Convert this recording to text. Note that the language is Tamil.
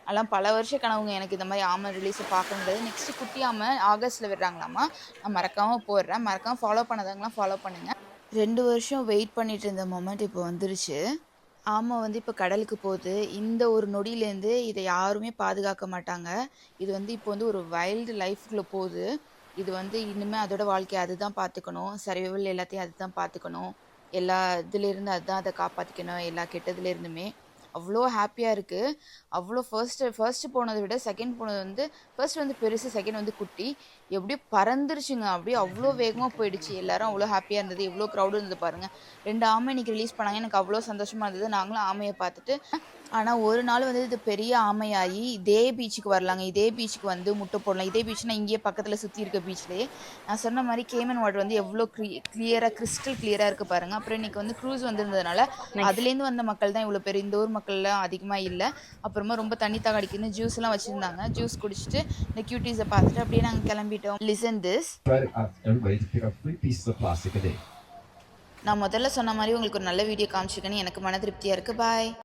அதெல்லாம் பல வருஷ கனவுங்க எனக்கு இந்த மாதிரி ஆமை ரிலீஸை பார்க்கணுன்றது. நெக்ஸ்ட்டு குட்டி ஆமை ஆகஸ்ட்டில் விடுறாங்களாமா. நான் மறக்காமல் போடுறேன். மறக்காமல் ஃபாலோ பண்ணாதவங்களாம் ஃபாலோ பண்ணுங்கள். 2 வருஷம் வெயிட் பண்ணிட்டு இருந்த மொமெண்ட் இப்போ வந்துருச்சு. ஆமை வந்து இப்போ கடலுக்கு போகுது. இந்த ஒரு நொடியிலேருந்து இதை யாருமே பாதுகாக்க மாட்டாங்க. இது வந்து இப்போ வந்து ஒரு வைல்டு லைஃப்குள்ளே போகுது. இது வந்து இனிமேல் அதோட வாழ்க்கையை அதுதான் பார்த்துக்கணும். சர்வைவல் எல்லாத்தையும் அதுதான் பார்த்துக்கணும். எல்லா இதுலேருந்து அதுதான் அதை காப்பாற்றிக்கணும், எல்லா கெட்டதுலேருந்துமே. அவ்வளோ ஹாப்பியாக இருக்குது. அவ்வளோ ஃபர்ஸ்ட்டு போனதை விட செகண்ட் போனது வந்து ஃபர்ஸ்ட் வந்து பெருசு, செகண்ட் வந்து குட்டி. எப்படியோ பறந்துருச்சுங்க. அப்படியே அவ்வளோ வேகமாக போயிடுச்சு. எல்லாரும் அவ்வளோ ஹாப்பியாக இருந்தது. எவ்வளோ க்ரௌடு இருந்தது பாருங்கள். 2 ஆமை இன்னைக்கு ரிலீஸ் பண்ணாங்க. எனக்கு அவ்வளோ சந்தோஷமாக இருந்தது. நாங்களும் ஆமையை பார்த்துட்டு, ஆனால் ஒரு நாள் வந்து இது பெரிய ஆமையாகி இதே பீச்சுக்கு வரலாங்க. இதே பீச்சுக்கு வந்து முட்டை போடலாம். இதே பீச்னா இங்கேயே பக்கத்தில் சுற்றி இருக்க பீச்லேயே. நான் சொன்ன மாதிரி கேமன் வாட்டர் வந்து எவ்வளோ கிளியராக கிறிஸ்டல் கிளியராக இருக்குது பாருங்கள். அப்புறம் இன்றைக்கி வந்து க்ரூஸ் வந்திருந்ததுனால அதுலேருந்து வந்த மக்கள் தான் இவ்வளோ பேர். இந்த ஊர் மக்கள்லாம் அதிகமாக இல்லை. அப்புறமா ரொம்ப தண்ணி தாகடிக்குன்னு ஜூஸ்லாம் வச்சுருந்தாங்க. ஜூஸ் குடிச்சிட்டு இந்த கியூட்டீஸை பார்த்துட்டு அப்படியே நாங்கள் கிளம்பிட்டோம். Listen this. நான் முதல்ல சொன்ன மாதிரி உங்களுக்கு ஒரு நல்ல வீடியோ காமிச்சிருக்கேன்னு எனக்கு மன திருப்தியாக இருக்குது. பாய்.